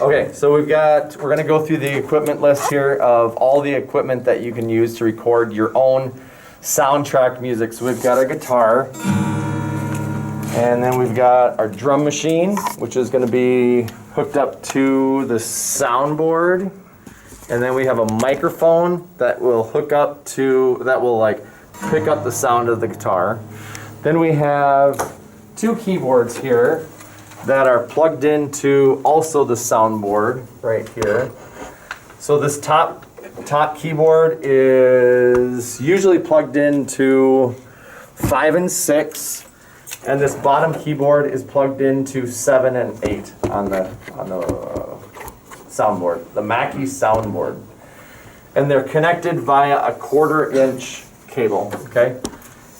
Okay, so we're going to go through the equipment list here of all the equipment that you can use to record your own soundtrack music. So we've got a guitar, and then we've got our drum machine, which is going to be hooked up to the soundboard. And then we have a microphone that will hook up to, that will like pick up the sound of the guitar. Then we have 2 keyboards here that are plugged into also the soundboard right here. So this top keyboard is usually plugged into 5 and 6, and this bottom keyboard is plugged into 7 and 8 on the soundboard, the Mackie soundboard. And they're connected via a 1/4 inch cable, okay?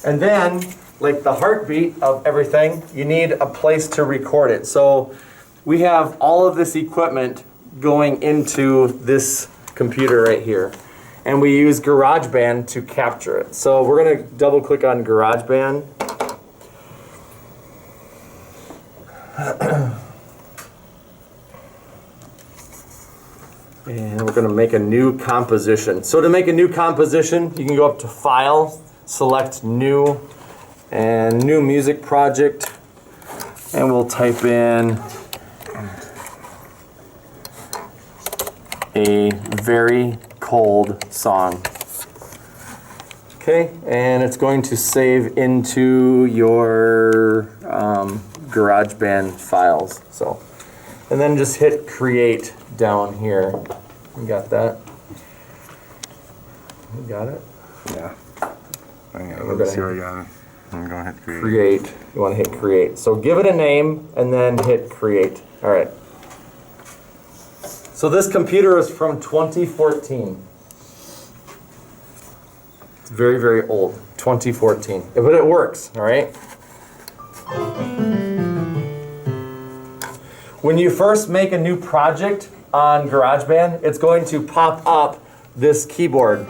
And then, like the heartbeat of everything, you need a place to record it. So we have all of this equipment going into this computer right here. And we use GarageBand to capture it. So we're gonna double click on GarageBand. And we're going to make a new composition. So to make a new composition, you can go up to File, select New, and New Music Project. And we'll type in A Very Cold Song. Okay, and it's going to save into your GarageBand files. So, and then just hit Create down here. You got that? You got it? Yeah. Okay, let's see what I got. I'm going to hit Create. Create. You want to hit Create. So give it a name and then hit Create. All right. So this computer is from 2014. It's very, very old. 2014. But it works, all right? When you first make a new project on GarageBand, it's going to pop up this keyboard.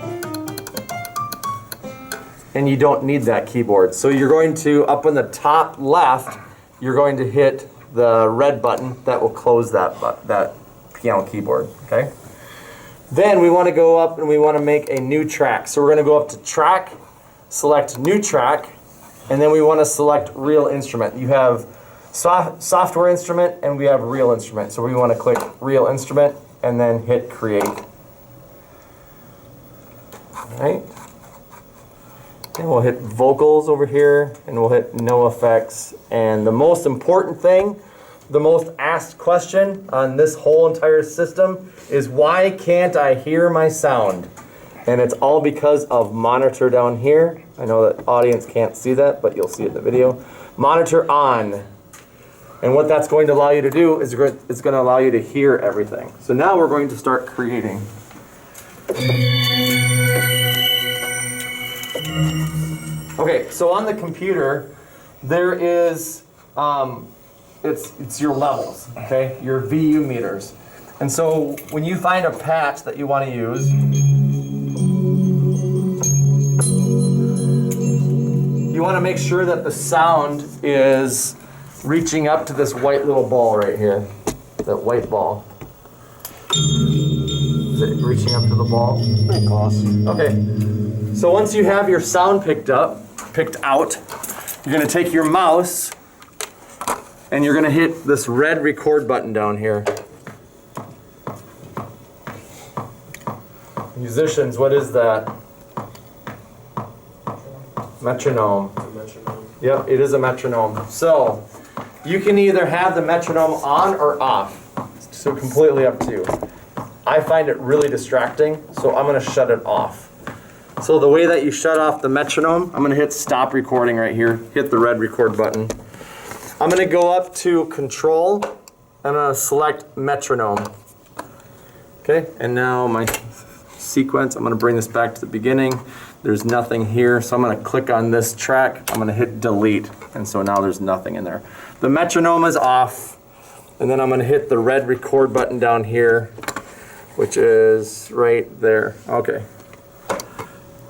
And you don't need that keyboard. So you're going to, up in the top left, you're going to hit the red button that will close that piano keyboard, okay? Then we want to go up and we want to make a new track. So we're going to go up to Track, select New Track, and then we want to select Real Instrument. You have software instrument and we have real instrument. So we want to click real instrument and then hit create. All right. And we'll hit vocals over here and we'll hit no effects. And the most important thing, the most asked question on this whole entire system is why can't I hear my sound? And it's all because of monitor down here. I know that audience can't see that, but you'll see it in the video. Monitor on. And what that's going to allow you to do is it's going to allow you to hear everything. So now we're going to start creating. Okay, so on the computer, there is, it's your levels, okay? Your VU meters. And so when you find a patch that you want to use, you want to make sure that the sound is reaching up to this white little ball right here. That white ball. Is it reaching up to the ball? Pretty close. Okay. So once you have your sound picked out, you're going to take your mouse and you're going to hit this red record button down here. Musicians, what is that? Metronome. Yep, it is a metronome. So you can either have the metronome on or off. So completely up to you. I find it really distracting, so I'm going to shut it off. So the way that you shut off the metronome, I'm going to hit stop recording right here. Hit the red record button. I'm going to go up to control. I'm going to select metronome. Okay, and now my sequence, I'm going to bring this back to the beginning. There's nothing here, so I'm going to click on this track. I'm going to hit delete, and so now there's nothing in there. The metronome is off, and then I'm going to hit the red record button down here, which is right there. Okay.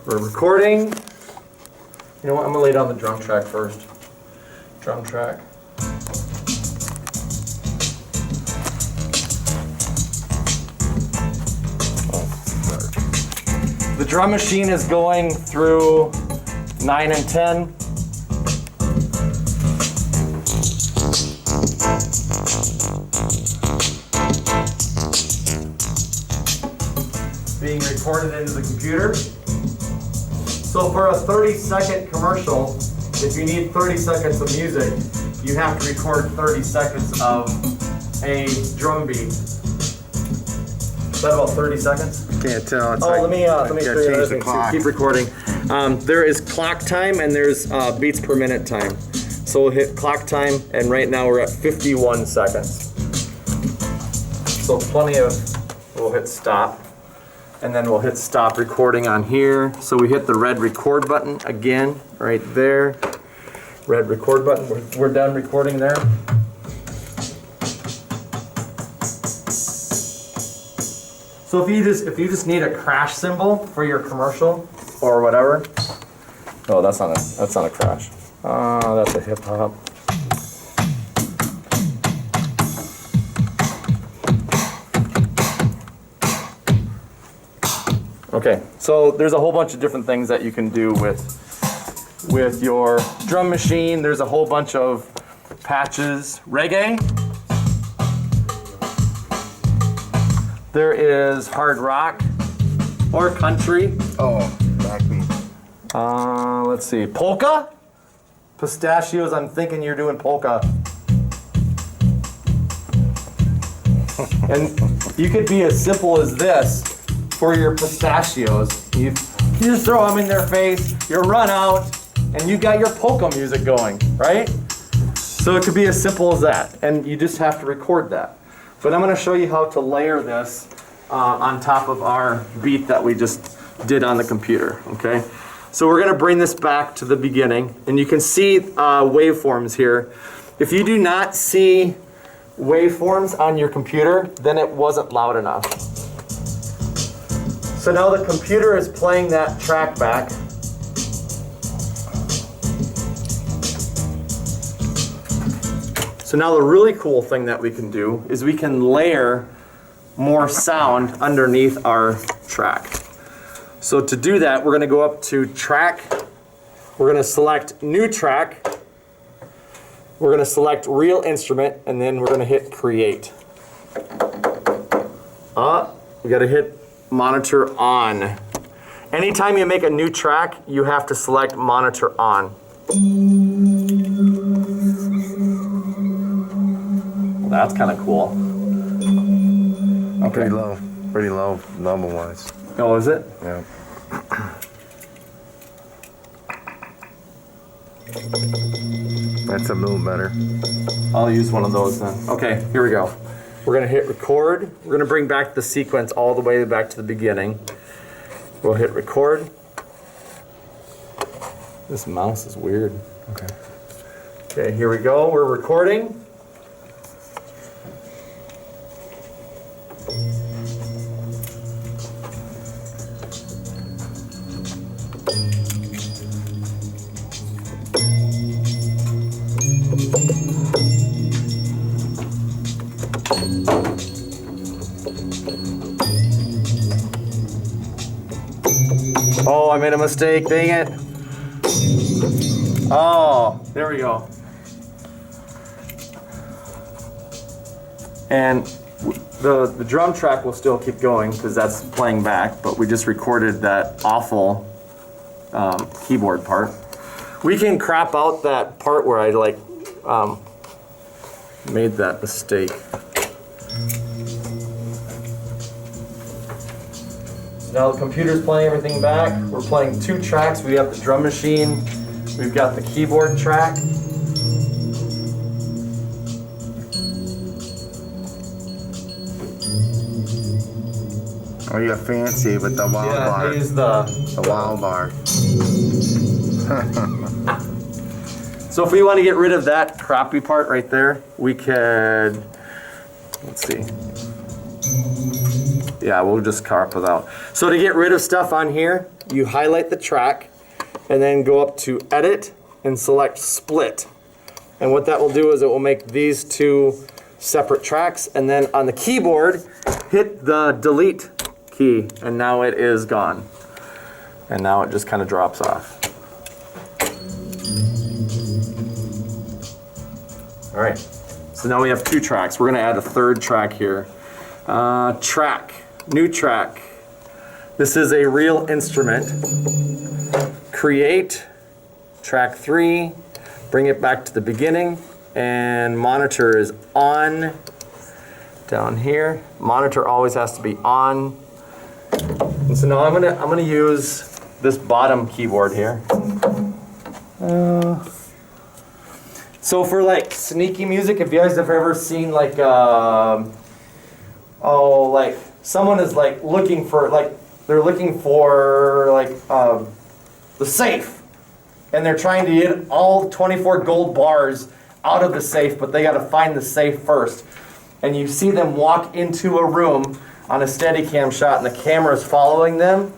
We're recording. You know what, I'm going to lay down the drum track first. Drum track. drum machine is going through 9 and 10. Being recorded into the computer. So for a 30-second commercial, if you need 30 seconds of music, you have to record 30 seconds of a drum beat. Is that about 30 seconds? Can't tell. It's Let me show you change another the thing. clock. Keep recording. There is clock time and there's beats per minute time. So we'll hit clock time, and right now we're at 51 seconds. So plenty of, we'll hit stop. And then we'll hit stop recording on here. So we hit the red record button again, right there. Red record button, we're done recording there. So if you just need a crash symbol for your commercial or whatever. Oh, that's not a crash. That's a hip hop. Okay, so there's a whole bunch of different things that you can do with your drum machine. There's a whole bunch of patches. Reggae. There is hard rock or country. Oh, backbeat. Let's see, polka. Pistachios, I'm thinking you're doing polka. And you could be as simple as this for your pistachios. You just throw them in their face, you run out, and you got your polka music going, right? So it could be as simple as that, and you just have to record that. But I'm going to show you how to layer this on top of our beat that we just did on the computer, okay? So we're going to bring this back to the beginning, and you can see waveforms here. If you do not see waveforms on your computer, then it wasn't loud enough. So now the computer is playing that track back. So now the really cool thing that we can do is we can layer more sound underneath our track. So to do that, we're going to go up to track. We're going to select new track. We're going to select real instrument, and then we're going to hit create. We got to hit monitor on. Anytime you make a new track, you have to select monitor on. Well, that's kind of cool. Okay. Pretty low number-wise. Oh, is it? Yeah. That's a little better. I'll use one of those then. Okay, here we go. We're gonna hit record. We're gonna bring back the sequence all the way back to the beginning. We'll hit record. This mouse is weird. Okay. Okay, here we go. We're recording. Oh, I made a mistake, dang it. Oh, there we go. And the drum track will still keep going because that's playing back, but we just recorded that awful keyboard part. We can crop out that part where I made that mistake. Now the computer's playing everything back. We're playing two tracks. We have the drum machine. We've got the keyboard track. Oh, you're fancy with the wild bar. Yeah, he's the wild bar. So if we want to get rid of that crappy part right there, we could, let's see. Yeah, we'll just crop it out. So to get rid of stuff on here, you highlight the track and then go up to edit and select split. And what that will do is it will make these two separate tracks, and then on the keyboard, hit the delete key, and now it is gone. And now it just kind of drops off. All right, so now we have 2 tracks. We're gonna add a 3rd track here. New track. This is a real instrument. Create, track 3, bring it back to the beginning, and monitor is on. Down here, monitor always has to be on. And so now I'm gonna use this bottom keyboard here. So for like sneaky music, if you guys have ever seen like like someone is like looking for they're looking for the safe, and they're trying to get all 24 gold bars out of the safe, but they got to find the safe first. And you see them walk into a room on a Steadicam shot, and the camera is following them.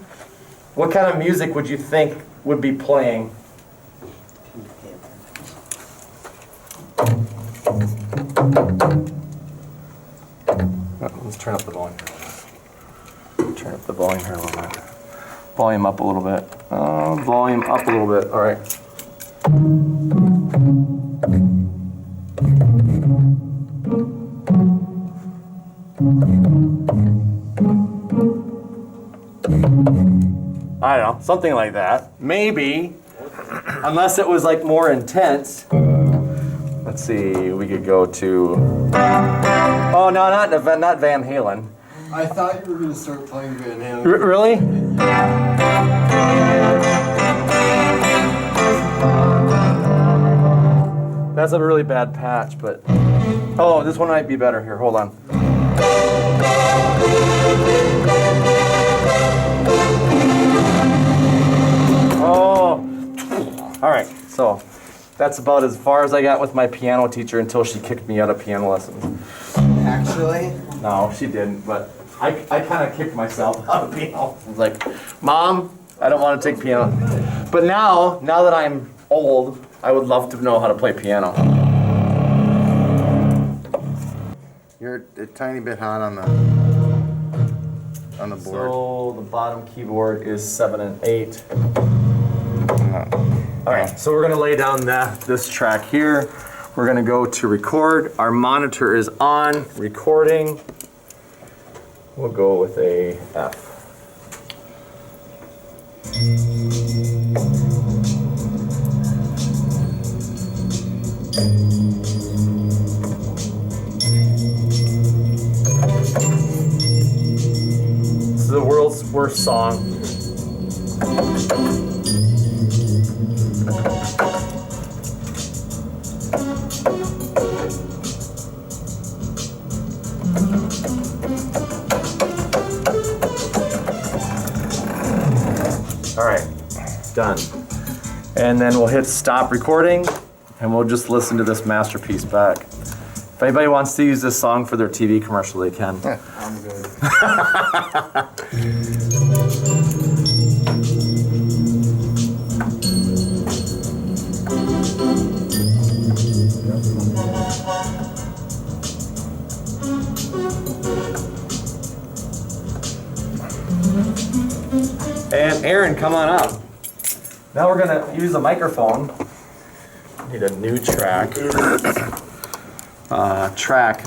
What kind of music would you think would be playing? Let's turn up the volume. Turn up the volume here a little bit. Volume up a little bit. Volume up a little bit. All right. I don't know, something like that. Maybe, unless it was like more intense. Let's see, we could go to. Oh no, not Van Halen. I thought you were going to start playing Van Halen. Really? That's a really bad patch, but. Oh, this one might be better. Here, hold on. Oh. All right, so that's about as far as I got with my piano teacher until she kicked me out of piano lessons. Actually? No, she didn't, but I kind of kicked myself out of piano. I was like, Mom, I don't want to take piano. But now that I'm old, I would love to know how to play piano. You're a tiny bit hot on the board. So the bottom keyboard is 7 and 8. All right, so we're gonna lay down this track here. We're gonna go to record. Our monitor is on, recording. We'll go with a F. This is the world's worst song. All right, done. And then we'll hit stop recording, and we'll just listen to this masterpiece back. If anybody wants to use this song for their TV commercial, they can. I'm good. And Aaron, come on up. Now we're gonna use a microphone. Need a new track.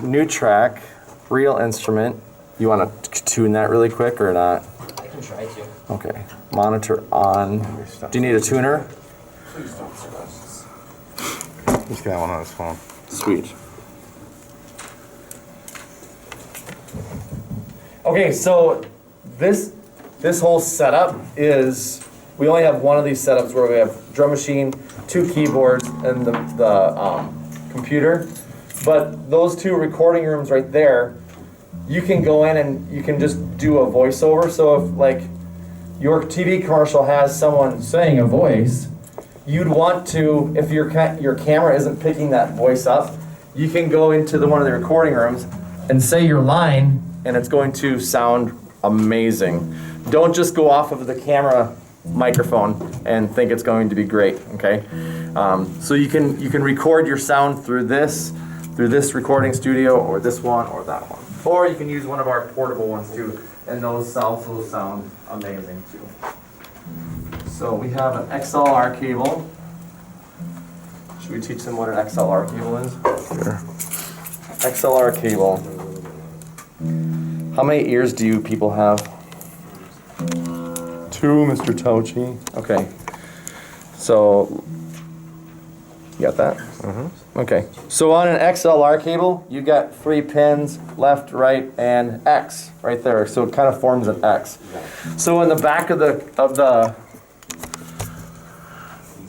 New track, real instrument. You wanna tune that really quick or not? I can try to. Okay, monitor on. Do you need a tuner? Please don't stress. He's got one on his phone. Sweet. Okay, so this whole setup is, we only have one of these setups where we have drum machine, 2 keyboards, and the computer. But those 2 recording rooms right there, you can go in and you can just do a voiceover. So if like your TV commercial has someone saying a voice, you'd want to, if your camera isn't picking that voice up, you can go into one of the recording rooms and say your line, and it's going to sound amazing. Don't just go off of the camera microphone and think it's going to be great, okay? So you can record your sound through this recording studio, or this one, or that one. Or you can use one of our portable ones too, and those also sound amazing too. So we have an XLR cable. Should we teach them what an XLR cable is? Sure. XLR cable. How many ears do you people have? 2, Mr. Touchy. Okay. So, you got that? Okay. So on an XLR cable, you got 3 pins, left, right, and X right there. So it kind of forms an X. So in the back of the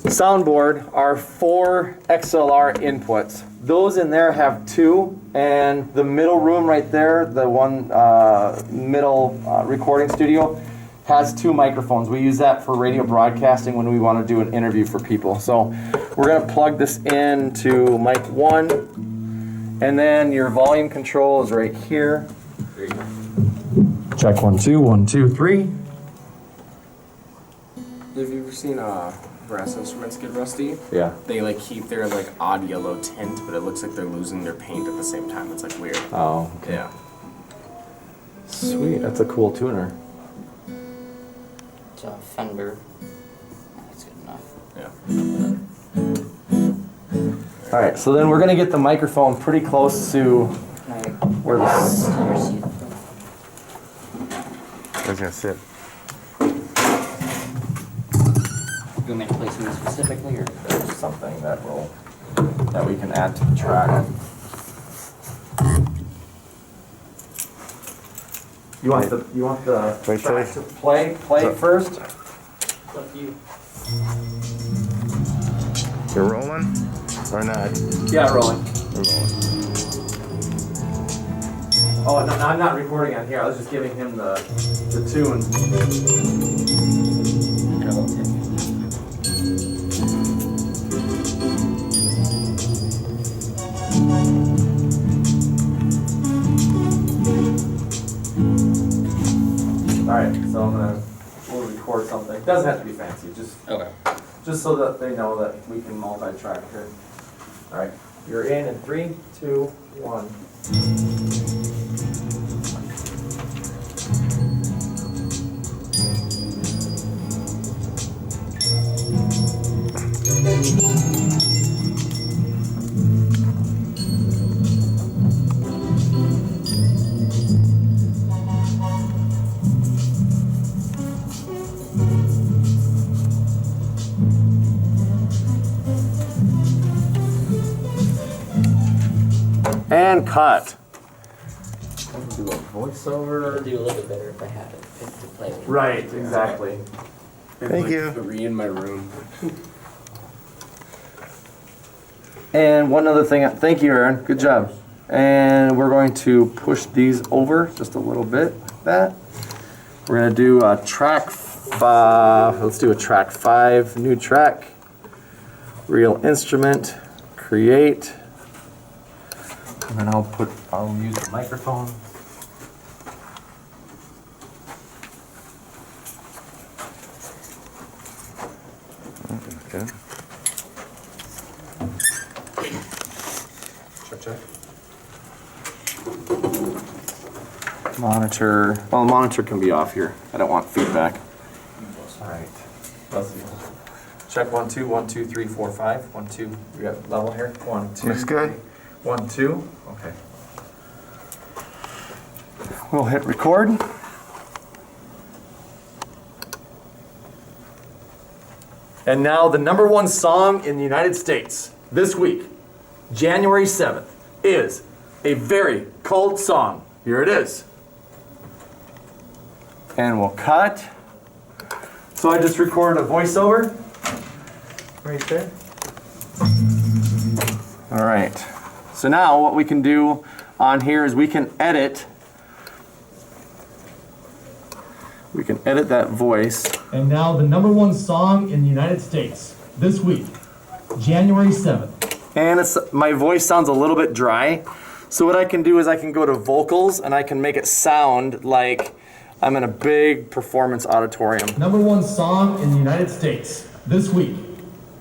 soundboard are 4 XLR inputs. Those in there have 2, and the middle room right there, the one middle recording studio, has 2 microphones. We use that for radio broadcasting when we want to do an interview for people. So we're going to plug this into mic 1, and then your volume control is right here. Check 1 2 1 2 3. Have you ever seen brass instruments get rusty? Yeah. They like keep their like odd yellow tint, but it looks like they're losing their paint at the same time. It's like weird. Oh, okay. Yeah. Sweet. That's a cool tuner. It's a Fender. That's good enough. Yeah. All right. So then we're gonna get the microphone pretty close to Can I where the your seat? Where's it gonna sit? You want me to place them specifically, or? there's something that we can add to the track. You want the Wait, track sorry. to play first? It's up to you. You're rolling or not? Yeah, rolling. We're rolling. Oh, no, I'm not recording on here. I was just giving him the tune. All right, so we'll record something. It doesn't have to be fancy, Okay. just so that they know that we can multi-track here. All right, you're in 3, 2, 1. And cut. Do a voiceover. It'd do a little bit better if I had it to play with. Right, exactly. Thank you. 3 in my room. And one other thing, thank you, Aaron. Good job. And we're going to push these over just a little bit, like that. We're gonna do a track 5. Let's do a track 5, new track. Real instrument, create. And then I'll use the microphone. Okay. Check. Monitor, well, the monitor can be off here. I don't want feedback. All right. Let's see. Check 1 2 1 2 3 4 5. 1 2. We got level here. 1 2. This guy? 1 2. Okay. We'll hit record. And now the #1 song in the United States this week, January 7th, is a very cold song. Here it is. And we'll cut. So I just recorded a voiceover right there. All right. So now what we can do on here is we can edit that voice. And now the #1 song in the United States this week, January 7th. And my voice sounds a little bit dry. So what I can do is I can go to vocals and I can make it sound like I'm in a big performance auditorium. #1 song in the United States this week,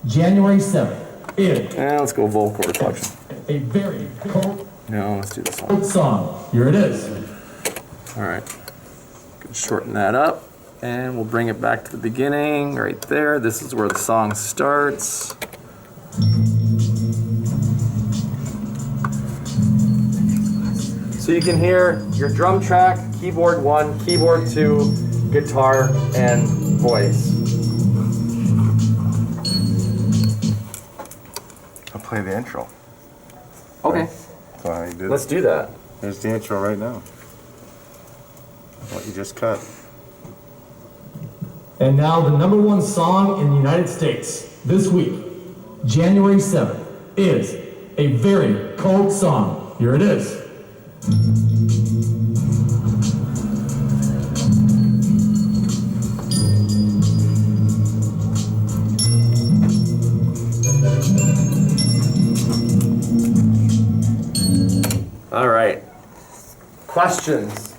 January 7th, is And let's go vocal reduction. a very cold No, let's do this one. song. Here it is. All right. Shorten that up. And we'll bring it back to the beginning, right there. This is where the song starts. So you can hear your drum track, keyboard 1, keyboard 2, guitar, and voice. I'll play the intro. Okay, So how you do let's it. do that. There's the intro right now. What you just cut. And now the #1 song in the United States this week, January 7th, is a very cold song. Here it is. All right. Questions?